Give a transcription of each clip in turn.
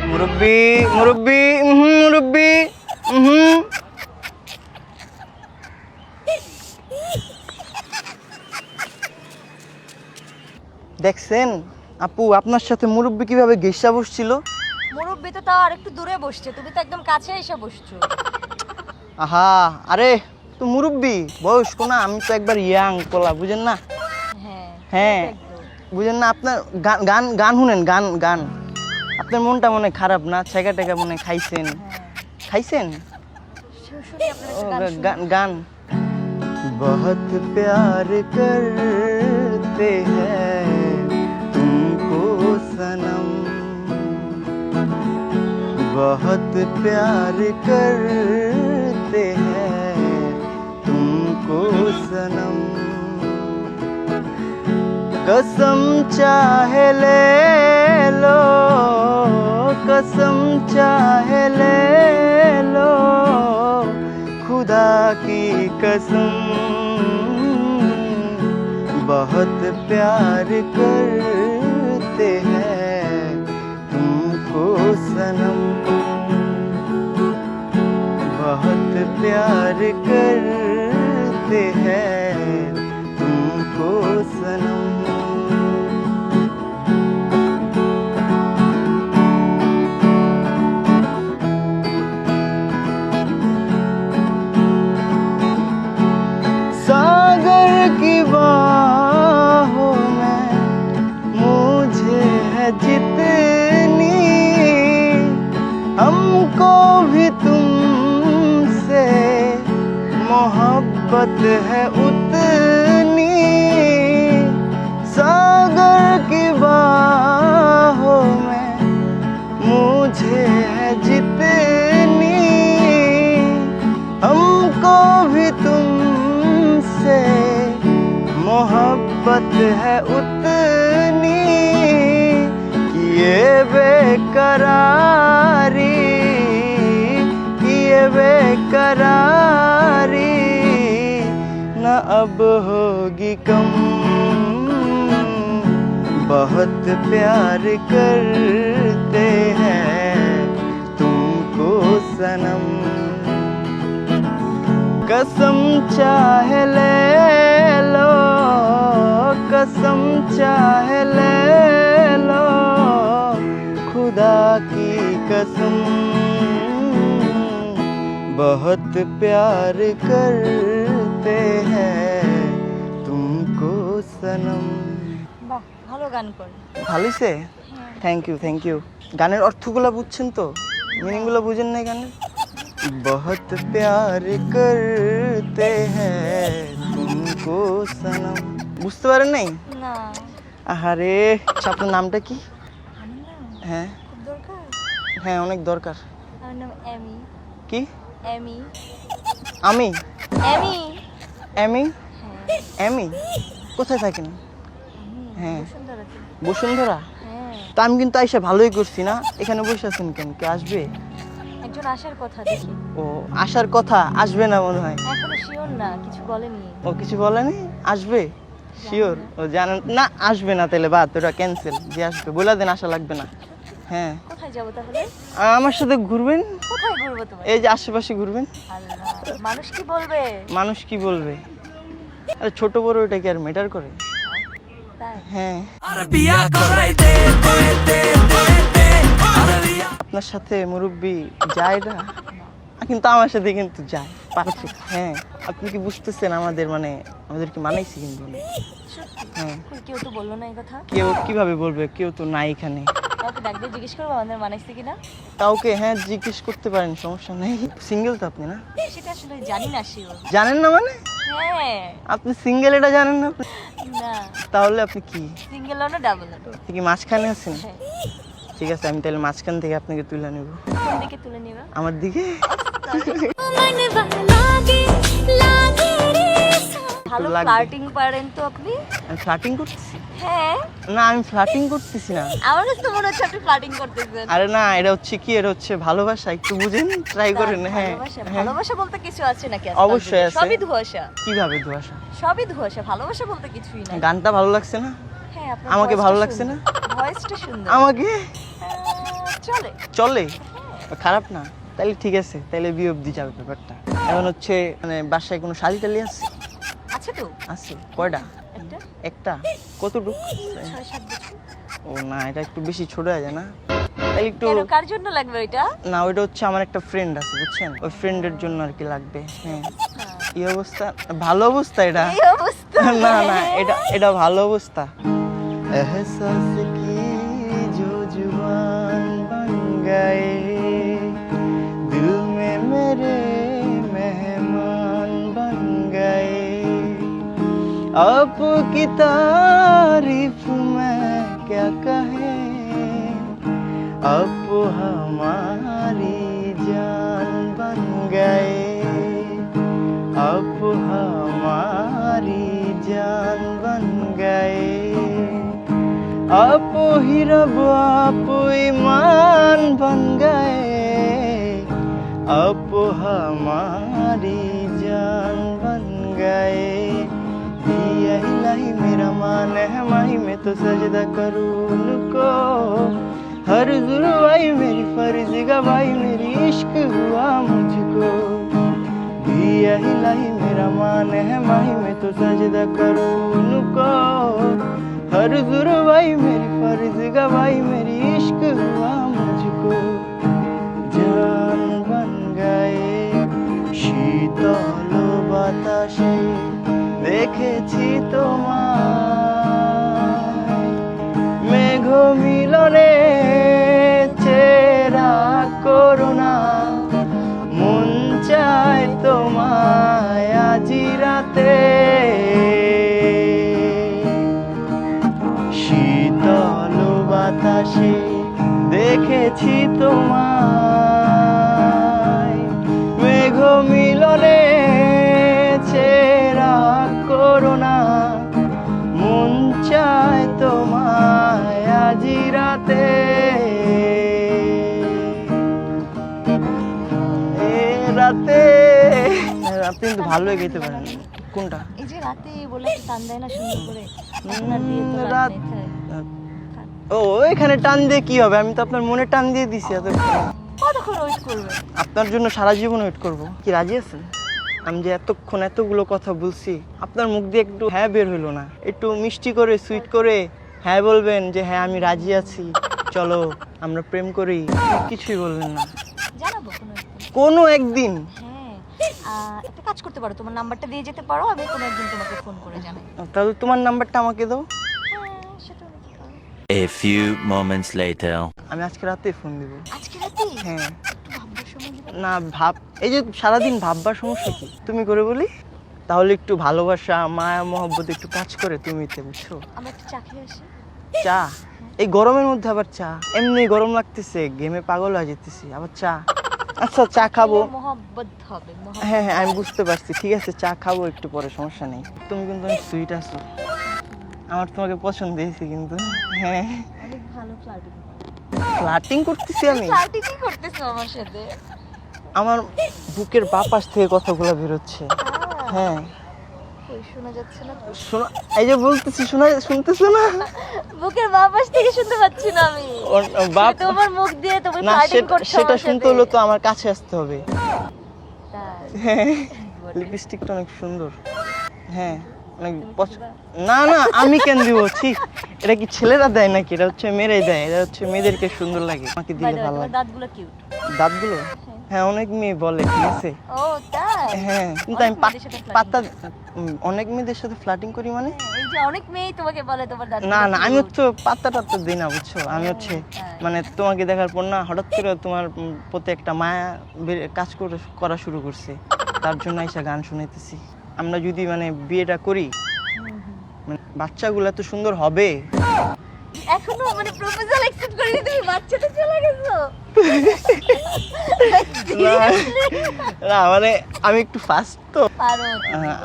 মুরব্বি মুরব্বি মুরব্বি দেখছেন আপু আপনার সাথে মুরব্বি কিভাবে ঘেঁষা বসছিল। মুরব্বি তো তাও আর একটু দূরে বসছে, তুমি তো একদম কাছে এসে বসছো। আহা আরে তো মুরব্বি বয়স্ক না, আমি তো একবার ইয়াং পোলা, বুঝেন না। হ্যাঁ হ্যাঁ বুঝেন না, আপনার গান গান গান শুনেন, গান গান আপনার মনটা মনে খারাপ না, ছেঁকা টেকা মনে খাইছেন, খাইছেন শুনি আপনার ও, একটা গান শুনি। গান গান बहुत प्यार करते हैं तुमको सनम, बहुत प्यार करते हैं तुमको सनम, कसम चाहे ले लो, कसम चाहे ले लो, खुदा की कसम, बहुत प्यार करते हैं तुमको सनम, बहुत प्यार करते हैं तुमको सनम। सागर की बाहों में मुझे है जितनी, हमको भी तुमसे मोहब्बत है उतनी, सागर की बाहों में मुझे है जितनी, हमको भी तुमसे मोहब्बत है उतनी, किए बेकरारी, किए बेकरारी न अब होगी कम, बहुत प्यार करते हैं तुमको सनम, कसम चाहे ले लो, कसम चाहे ले लो, खुदा की कसम, बहुत प्यार करते हैं तुमको सनम। বাহ, ভালো গান করে। ভালো সে, থ্যাংক ইউ থ্যাংক ইউ। গানের অর্থগুলো বুঝছেন তো, মিনিংগুলো বুঝেন না গানের। बहुत प्यार करते हैं तुमको सनम, বুঝতে পারেন নাই? না আহারে আপনার নামটা কি? আমার নাম হ্যাঁ খুব দরকার। হ্যাঁ অনেক দরকার। আমার নাম এমি। কি? এমি আমি? এমি এমি? হ্যাঁ এমি কোথায় থাকেন? আমি হ্যাঁ। বসুন্ধরাতে। বসুন্ধরা? হ্যাঁ তা আমি কিন্তু আইসা ভালোই করছি না, এখানে বসে আছেন কেন, কে আসবে? একজন আসার কথা দেখি, ও আসার কথা, আসবে না মনে হয়। এখনো শিওর না, কিছু বলেনি। ও কিছু বলেনি, আসবে শিওর? ও জানেন না, আসবে না তাহলে বাদ, ওটা ক্যান্সেল। যে আসবে বলে দেন, আসা লাগবে না। হ্যাঁ কোথায় যাবো তাহলে? আমার সাথে ঘুরবেন, কোথায় ঘুরবো তোমার? এই যে আশেপাশে ঘুরবেন। আল্লাহ, মানুষ কি বলবে? মানুষ কি বলবে? আরে ছোট বড় এটা কি আর ম্যাটার করে? তাই হ্যাঁ আপনার সাথে মুরব্বি যায় না, কিন্তু আমার সাথে কিন্তু যায় পারফেক্ট। হ্যাঁ আপনি কি বুঝতেছেন আমাদের মানে আমাদের কি মানাইছি কিন্তু অনেক। সত্যি? হ্যাঁ কই, কেউ তো বললো না এই কথা। কেউ কিভাবে বলবে, কেউ তো নাই এখানে। কাউকে ডাক দিয়ে জিজ্ঞেস করবো আমাদের মানাইছে কিনা। কাউকে হ্যাঁ জিজ্ঞেস করতে পারেন, সমস্যা নেই। সিঙ্গেল তো আপনি না? সেটা আসলে জানি না শিওর। জানেন না মানে? হ্যাঁ আপনি সিঙ্গেল এটা জানেন না আপনি? না, তাহলে আপনি কি? সিঙ্গেল না ডাবল না। আপনি কি মাঝখানে আছেন? হ্যাঁ, ঠিক আছে, আমি তাহলে মাঝখান থেকে আপনাকে তুলে নেব। কোন দিকে তুলে নিবা? আমার দিকে। ভালো লাগবে। ফ্লার্টিং পারেন তো আপনি? আমি ফ্লার্টিং করতেছি? হ্যাঁ, না আমি ফ্লার্টিং করতেছি না। আমার কাছে তো মনে হচ্ছে আপনি ফ্লার্টিং করতেছেন। আরে না, এটা হচ্ছে কি, এটা হচ্ছে ভালোবাসা, একটু বুঝেন, ট্রাই করেন। হ্যাঁ ভালোবাসা, হ্যাঁ। ভালোবাসা বলতে কিছু আছে নাকি? অবশ্যই আছে। সবই ধোঁয়াশা, কিভাবে ধোঁয়াশা? সবই ধোঁয়াশা, ভালোবাসা বলতে কিছুই না। গানটা ভালো লাগছে না? হ্যাঁ, আপনার আমাকে voice-টা ভালো লাগছে সুন্দর। না? ভয়েসটা সুন্দর। আমাকে চলে। চলে? খারাপ না, তাহলে ঠিক আছে, তাহলে বিয়ে অবধি যাবে ব্যাপারটা। এখন হচ্ছে মানে বাসায় কোনো শালি টালি আছে? আছে তো। আছে কয়টা? একটা। একটা? কতটুকু? 6-7 বছর। ও না, এটা একটু বেশি ছোট হয়ে যায় না? তাহলে একটু কেন, কার জন্য লাগবে ওইটা? না, ওইটা হচ্ছে আমার একটা ফ্রেন্ড আছে বুঝছেন, ওই ফ্রেন্ডের জন্য আর কি লাগবে। হ্যাঁ, এই অবস্থা ভালো অবস্থা এটা? এই অবস্থা? না না, এটা ভালো অবস্থা। এহসাস কি जो जुबान बन गए दिल में मेरे मेहमान बन गए आपकी तारीफ में क्या कहे आप हमारी जान बन गए आप हमारी जान बन गए आप ही रब आप ईमान बन गए आप हमारी जान बन गए दिया इलाही मेरा मान है माही मैं तो सजदा करूं उनको हर जुल्वाई मेरी फर्ज गवाई मेरी इश्क हुआ मुझको दिया इलाही मेरा मान है माही मैं तो सजदा करूं उनको हर जुर्वाई मेरी फर्ज गवाई मेरी इश्क हुआ मुझको जान बन गए शीतल বাতাসে দেখেছি তোমায় মেঘ মিলনে চেরা করুণা মন চায় তোমায় আজি রাতে শীতল বাতাসে দেখেছি তোমায় মেঘ মিলনে চেরা করুণা মন চায় তোমায় আজি রাতে রাতে। আপনি কিন্তু ভালোই গাইতে পারেন। কোনটা? এই যে রাতে বলে একটু টান দেয় না সুন্দর করে, এখন আর দিয়ে তো লাভ রাত নেই, থাক। ও এখানে টান দিয়ে কি হবে? আমি তো আপনার মনে টান দিয়ে দিছি। কতক্ষণ ওয়েট করবে? আপনার জন্য সারা জীবন ওয়েট করব। কি রাজি আছেন? আমি যে এতক্ষণ এতগুলো কথা বলছি, আপনার মুখ দিয়ে একটু হ্যাঁ বের হইলো না। একটু মিষ্টি করে সুইট করে হ্যাঁ বলবেন যে হ্যাঁ আমি রাজি আছি, চলো আমরা প্রেম করি। কিছুই বলবেন না। জানাবো কোনো একদিন। হ্যাঁ, একটা কাজ করতে পারো, তোমার নাম্বারটা দিয়ে যেতে পারো, আমি কোনো একদিন তোমাকে ফোন করে জানাই। তাহলে তোমার নাম্বারটা আমাকে দাও। হ্যাঁ, সেটা নিতে পারো। A few moments later. আমি আজকে রাতে ফোন দিব। আজকে রাতে? হ্যাঁ। একটু ভাববার সময় দিবে? না ভাব, এই যে সারাদিন ভাববার সমস্যা কি? তুমি করে বলি, তাহলে একটু ভালোবাসা মায়া মহব্বত একটু কাজ করে তুমিতে, বুঝছো? আমরা একটু চা খেয়ে আসি। চা? এই গরমের মধ্যে আবার চা? এমনি গরম লাগতেছে, গেমে পাগল হয়ে যেতেছি, আবার চা? আচ্ছা চা খাবো। মহব্বত হবে। হ্যাঁ হ্যাঁ আমি বুঝতে পারছি, ঠিক আছে চা খাবো একটু পরে, সমস্যা নেই। তুমি কিন্তু অনেক সুইট আছো, আমার তোমাকে পছন্দ হয়েছে কিন্তু। হ্যাঁ, অনেক ভালো ফ্লার্টিং। ফ্লার্টিং করতেছি আমি? ফ্লার্টিং কি করতেছো আমার সাথে? আমার বুকের বাঁ পাশ থেকে কথাগুলো বেরোচ্ছে। হ্যাঁ, কই শোনা যাচ্ছে না তো? শোনা, এই যে বলতেছি শুনতেছো না? বুকের বাঁ পাশ থেকে শুনতে পাচ্ছি না আমি। বাপ তোমার মুখ দিয়ে তুমি না, ফ্লার্টিং করছো। সেটা শুনতে হলো তো আমার কাছে আসতে হবে। তাই? লিপস্টিকটা অনেক সুন্দর। হ্যাঁ অনেক না না, আমি কেন দিব? ঠিক, এটা কি ছেলেরা দেয় নাকি? এটা হচ্ছে মেয়েরাই দেয়, এটা হচ্ছে মেয়েদেরকে সুন্দর লাগে, আমাকে দিলে ভালো লাগে। দাঁতগুলো কিউট। দাঁতগুলো? হ্যাঁ অনেক মেয়ে বলে, ঠিক আছে। ও তাই? হ্যাঁ কিন্তু আমি পাত্তা অনেক মেয়েদের সাথে ফ্লার্টিং করি মানে? এই যে অনেক মেয়েই তোমাকে বলে তোমার দাঁত। না না, আমি হচ্ছে পাত্তা টাত্তা দিই না, বুঝছো? আমি হচ্ছে মানে তোমাকে দেখার পর না হঠাৎ করে তোমার প্রতি একটা মায়া কাজ করা শুরু করছে, তার জন্য এসে গান শুনাইতেছি। আমরা যদি মানে বিয়েটা করি, মানে বাচ্চাগুলো এত সুন্দর হবে। এখনো মানে প্রপোজাল অ্যাকসেপ্ট করিনি, তুমি বাচ্চাতে চলে গেছো? না মানে আমি একটু ফাস্ট তো, পারো।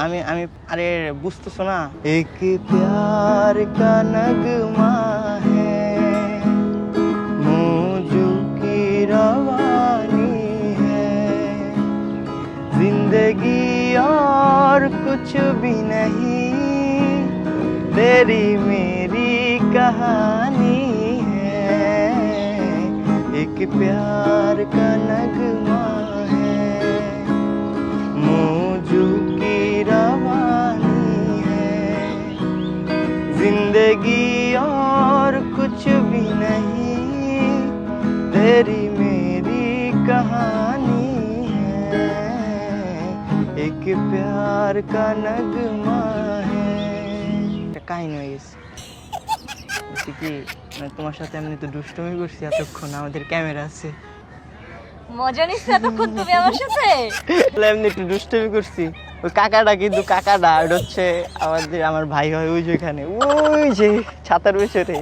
আমি আরে বুঝতেছো না, এক প্যার কা নগমা হ্যায় মৌজু কি রওয়ানি হ্যায় जिंदगी और कुछ भी नहीं तेरी मेरी कहानी है एक प्यार का नगमा है, मौजू की रवानी है, जिंदगी और कुछ भी नहीं, तेरी मेरी कहानी है, एक प्यार का नगमा है। কাহিনী হয়ে গেছে কি, তোমার সাথে এমনি তো দুষ্টুমি করছি এতক্ষণ, আমাদের ক্যামেরা আছে, মজা নিচ্ছ এতক্ষণ তুমি আমার সাথে? এমনি একটু দুষ্টুমি করছি। ওই কাকাটা কিন্তু কাকাটা, এটা হচ্ছে আমার ভাই হয়, ওই যে এখানে, ওই যে ছাতার পেছনে